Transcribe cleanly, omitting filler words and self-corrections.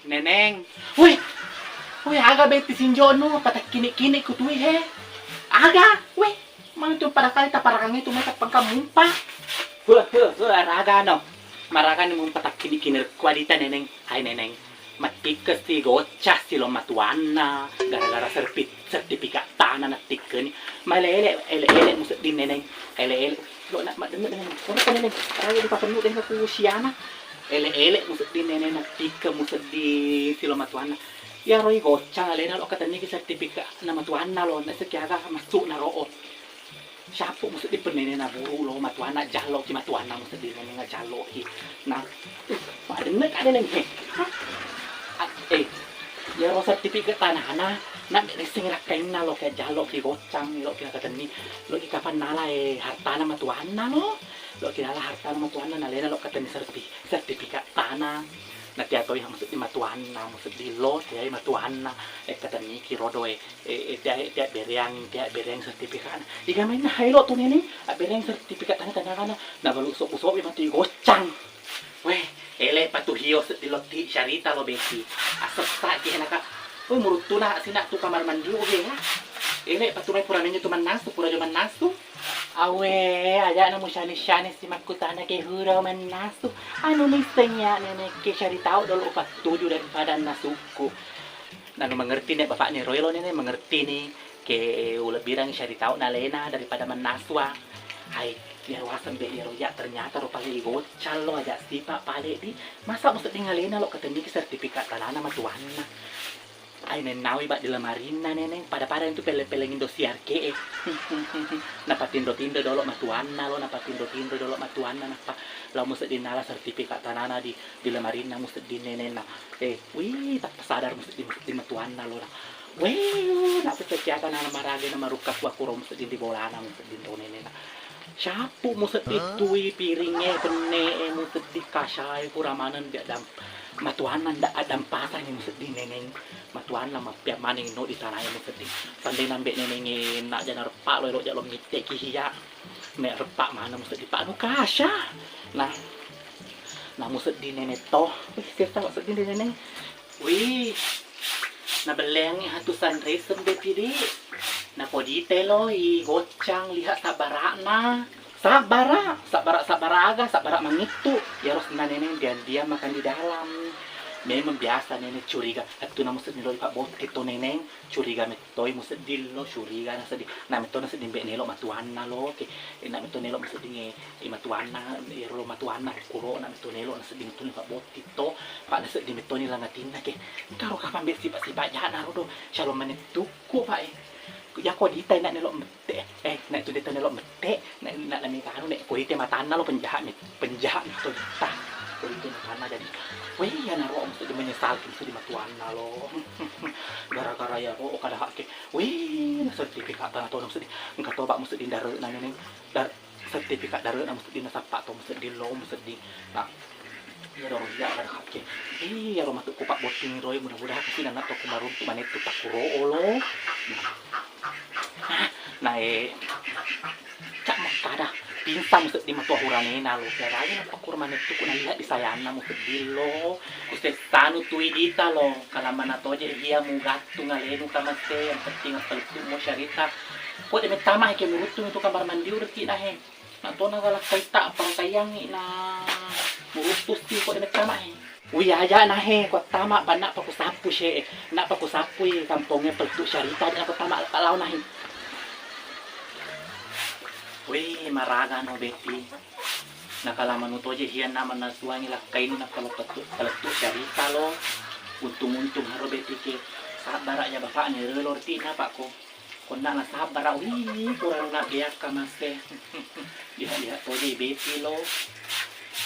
Neneng. Wih, wih aga beti sinjono patak kini-kini kutui he. Aga, wih, mang tu pada kali taparang itu mereka pangkamumpa. Aga no. Marakan mo patak kini-kini kualita neneng. Ay neneng. Matikas ti gocas ti lo matuana gara-gara sertifikat tanah na tiken. Malele ele musa din neneng. Ele lo na madengen neneng. Ora ka neneng. Ay di pa penuh dengan ku siana. Ele musa din neneng na tiken musa di silo matuana. Ya roi gocang alena lo katanya ki sertifikat na matuana lo na sekiaga masuk na roo. Siapa musa di penene na buru lo matuana jalo ki matuana musa di neneng na jalo ki. Nah, madengen ka neneng he. Ya ro sertifikat tanah na sing rakain na lo kayak jalo ki gocang lo kina katani lo ki kapan nala harta na matuana lo kinala harta na matuana na lena lo katani sertifikat tanah na tiya to yang maksud di matuana maksud di lo tiya matuana katani ki rodo tiya bereng sertifikat iga main na haylo to nini bereng sertifikat tanah kana na balu usop mati gocang weh ele patuhio di loti syarita lo besi asap ki henaka oh menurut tu nak sina tu kamar mandi oke ya ele patunay purananya tu manasu pura jo manasu awe aja na mo shani si makutana ke hura manasu anu nisanya nenek ke syarita dulu patuju daripada nasuku nanu mengerti nih bapak nih Roylo nih mengerti nih ke ulah birang syarita na lena daripada manaswa hai biar wasan be ya ternyata ro pale gocal lo aja si pak pale di masa mesti tinggalin lo ketemu sertifikat tanah nama tuanna ay nenawi ba di lamarina neneng pada itu pelengin dosiar ke napatin tindo dolo matuanna lo napatin tindo dolo matuanna napa lo mesti dinala sertifikat tanah di lamarina mesti di neneng na wih tak sadar mesti di matuanna lo na weh nak percaya na marage na marukas wa kurom mesti di bolana mesti di neneng na siapa muset ditui piringnya kene muset dikasai kuramanan dia dam matuanan ndak adam pasang yang muset di neneng matuan lama piap maning no di tanah yang muset di pandai nambek nenengin nak jana repak lo jak lo ngite ki hiya nek repak mana muset di pak nu kasah nah muset di nenek toh wih serta muset di neneng wih na beleng hatusan resem de pidi na podite lo i gocang lihat sabara mangitu ya harus neneng dia makan di dalam memang biasa nenek curiga itu na musid nilo pak bot itu neneng curiga metoy musid dilo curiga na sedi na meto na sedi nelo matuana lo ke na meto nelo musid dinge matuana iro matuana kuro na meto nelo na sedi meto pak bot itu pak na sedi meto ni langatina ke karo kapan bet sipa jana ro do shalom menetuku pak ya kok ditay na nelo mete na itu ditay nelo mete na nami karo nek ko ite matana lo penjahat to tah ko ite matana jadi weh ya naro mesti menyesal mesti di matuana lo gara-gara ya ro kada hak weh na sertifikat tanah to mesti engka to bak mesti di dareuk na neneng sertifikat dareuk na mesti di nasapa to mesti di lo mesti di nah ya dong ya kada hak ya ro matuk ko pak boting roy mudah-mudahan kasi na to kumarum tu manetu takuro lo nah cak makada pinsang musik di matua hurane na lo kaya na pakur manetu ko nalihat di sayana musik di lo usted sanu tui dita lo kalaman na to je hiya mo gatu ngalenu kamase yang penting apalitu mo syarita ko de metama ke murutung itu kamar mandi urti na he na to na galak kaita pang kayang na murutus ti ko de metama he uya aja na he ko tama pa na pakusapu siya na pakusapu kampongnya peltu syarita na ko tama alaw na he weh maraga no beti nakalaman mo to je hiyan naman na suwangi lakay na palatu syarita lo untung haro beti ke sabara ya bapak ni relorti na pak ko konna na sabara kurang na biyak ka mas lihat to je beti lo